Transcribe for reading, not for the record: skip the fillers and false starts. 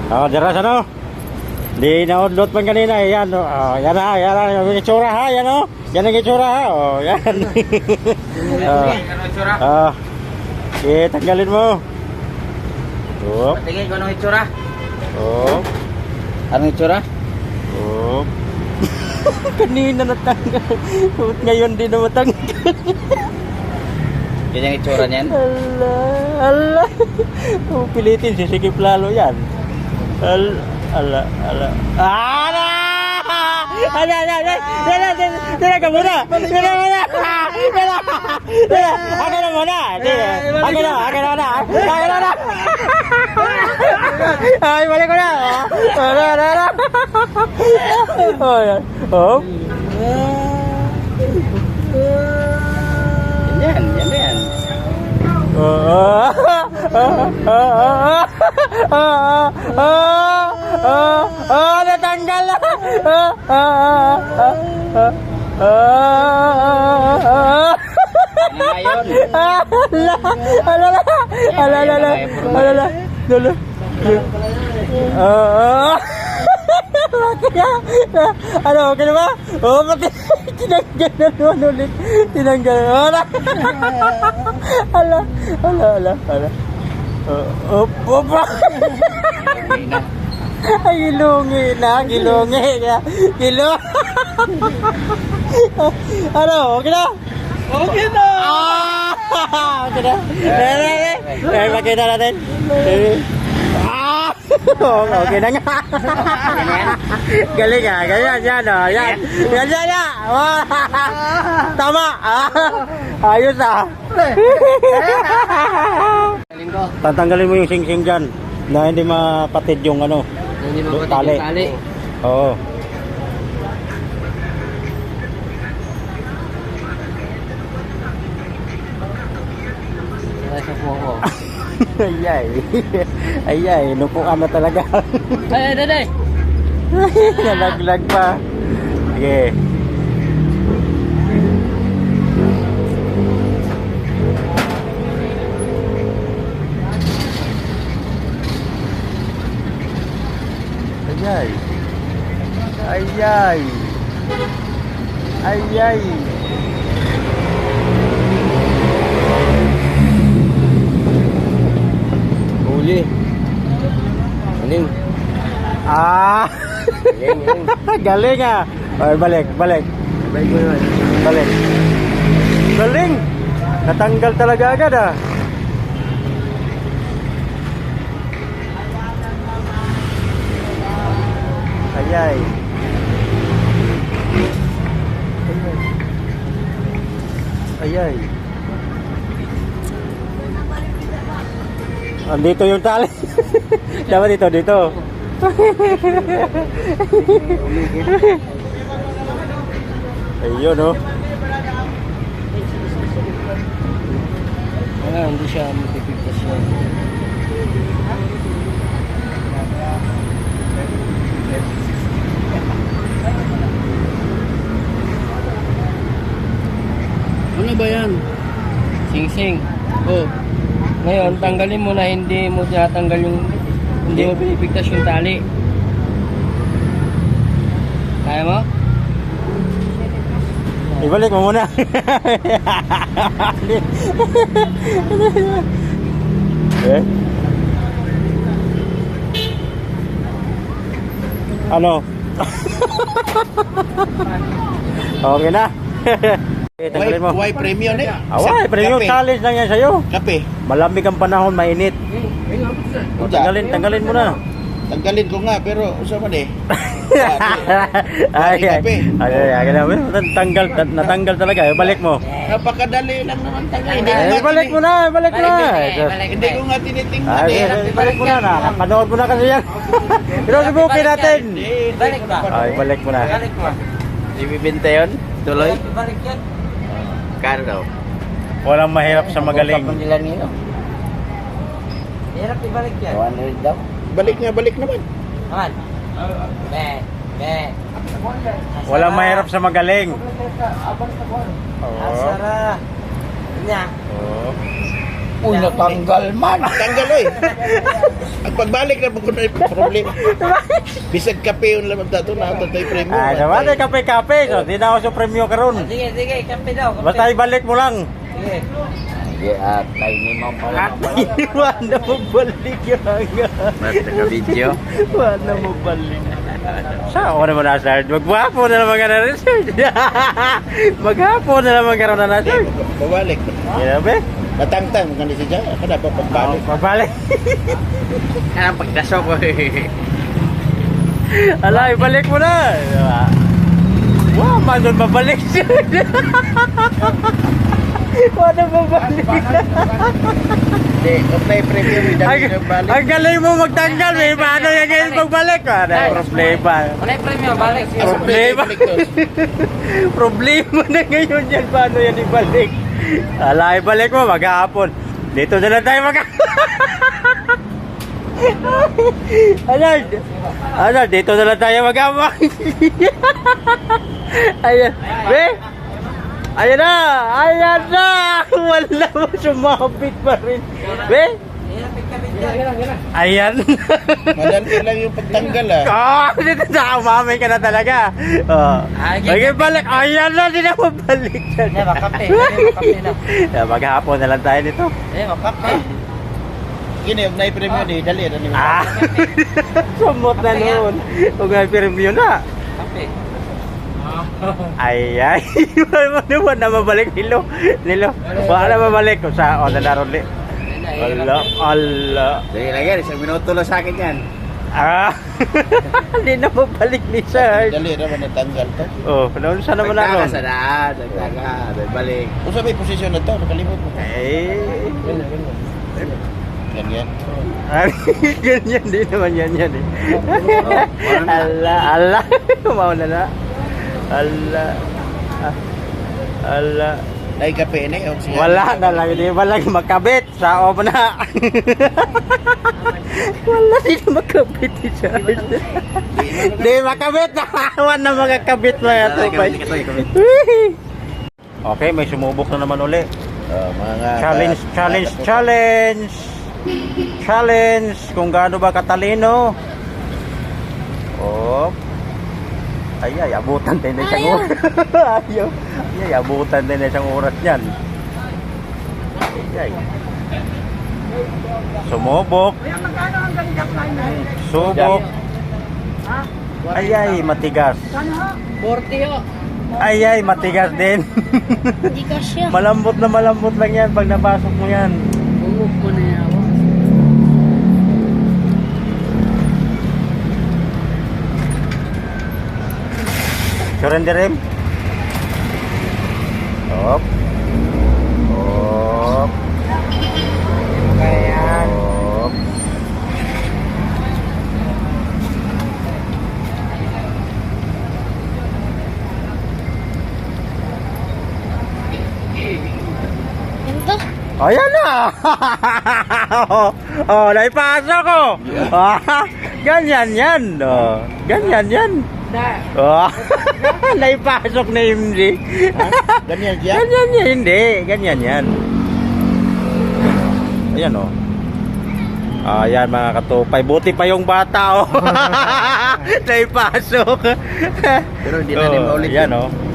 Diras ano? Di na-upload pa kanina. Yan, yan na, yan na. Yung itsura ha, yan o. Yan ang itsura ha. Yan. Tanggalin mo. Patingin ko anong itsura. Anong itsura? Kanina natanggal. Ngayon din na matanggal. Yan yung itsura niyan. Ala. Pilitin, sisikip lalo yan. Ala. Tira ka muna. Akin na muna. Ay, balik ko na. Yan. Natanggal na. Ano, okay na ba? Pati tinanggal na naman ulit. Tinanggal. Ala. Ay, gilungi na. Ano, okay na? Okay na. Okay na. Makita natin. Okay na nga. Galing ah. Ganyan. Tama. Ayos ah. Tatanggalin mo yung sing-sing dyan na hindi mapatid yung ano. Hindi mapatid yung tali. Oo. Sa puho. Ayay, nupuan na talaga. Ay. Nalaglag pa. Sige. Ayay. Huli. Galing. Galing ah. Ay, balik. Balik mo naman. Balik. Galing. Natanggal talaga agad ah. Ayay. Andito yung tali. Dapat dito. Ayun oh. Hindi siya matipigtas yan. Ano ba yan? Sing-sing. Ngayon, tanggalin mo na hindi mo tinatanggal yung hindi mo pinipigtas yung tali. Kaya mo? Ibalik mo muna. Ano? Okay na. Tanggalin mo. Why premium eh? Premium challenge lang yan sa'yo. Kape. Malamig ang panahon, mainit. Tanggalin mo na. Tanggalin ko nga pero usama eh. Natanggal talaga. Balik mo. Napakadali lang naman tanggalin. Balik mo na. Hindi ko nga tinitingnan eh. Balik mo na. Panood mo na kasi yan. Pero subukin natin. Balik ba? Balik mo na. Ibibenta yun? Tuloy? Balik yan. Kano daw? Walang mahirap sa magaling. Nila nino. Hirap ibalik yan. 100 daw? Balik naman. Aman. Walang mahirap sa magaling. Asara. Nya. Uy, natanggal man. Tanggal oy. Ang pagbalik na po na problema. Bisag kape yun lang magtato na ito tayo premium. Ah, naman ay kape-kape. So, di na ako sa premyo karon. Sige, sige, kape daw. Basta ibalik mo lang. Sige. Sige, at tayo ni mo pala. Wala mo balik yung Basta ka video. Wala mo balik. Sa oras mo na, sir. Magwapo na naman ka na rin, sir. Maghapo na naman ka na, sir. Babalik. Yan ba? Matangtang, maganda si Jaya. Ako dapat pagbalik. Mabalik. Kaya pagdasok ko. Ala, ibalik mo na. Wow, man mabalik siya. Wala mabalik. Hindi, apply premium. Dali na balik. Ang galing mo magtanggal, eh. Paano yan ngayon magbalik? Ano, problema. Wala yung premium, balik. Problema. Problema na ngayon yan. Paano yan ibalik? Ala, ibalik mo, maghahapon. Dito na lang tayo ano, dito na lang tayo maghahapon. Ayan, be. Ayan na. Wala mo, sumapit pa rin. Be. Ayan. Madali lang yung pagtanggal ah. Dito na, umamay ka na talaga. Okay, balik. Ayan na, di na mabalik. Hindi, makape. Makape na. Maghapon na lang tayo nito. Makape. Kini, huwag na i-premium di. Dali na ni mo. Sumot na noon. Huwag nga premium na. Kape. Ay. Wala na mabalik. Nilo. Wala na mabalik. Kung sa o nalaron li. Allah. Dali lang yan, isang minuto lang sa akin yan. Hindi na mabalik ni sir. Dali naman natanggal to. Oh, noon sana naman naroon. Nagtaga, balik. Kung sa may posisyon na to, nakalimot mo. Ganyan. Ganyan din naman yan eh. Allah. Mauna na. Allah. Naikape na yung siya. Wala na lang, hindi ba lang makabit? Sao mo na? Wala din makabit ni Charles. Hindi makabit, nakawan na makakabit mo yan. Okay, may sumubok na naman uli. Mga Challenge kung gaano ba katalino. Oh. Ay, abutan din na siyang oras. Ay, abutan din na siyang oras niyan. Ay. Sumubok. Subok. Ay, matigas. 40 o. Ay, matigas din. Hindi ka siya. Malambot lang yan pag napasok mo yan. Bungog mo na yan. Surrender him. Op. Kaya. Op. Ito? Ayan na! Naipasok ko! Ganyan yan! Ganyan yan! Naipasok na MJ! Ganyan siya? Ganyan yan, hindi! Ganyan yan! Ayan o! Ayan mga katupay, buti pa yung bata o! Naipasok! Pero hindi na rin maulit yan yun. o!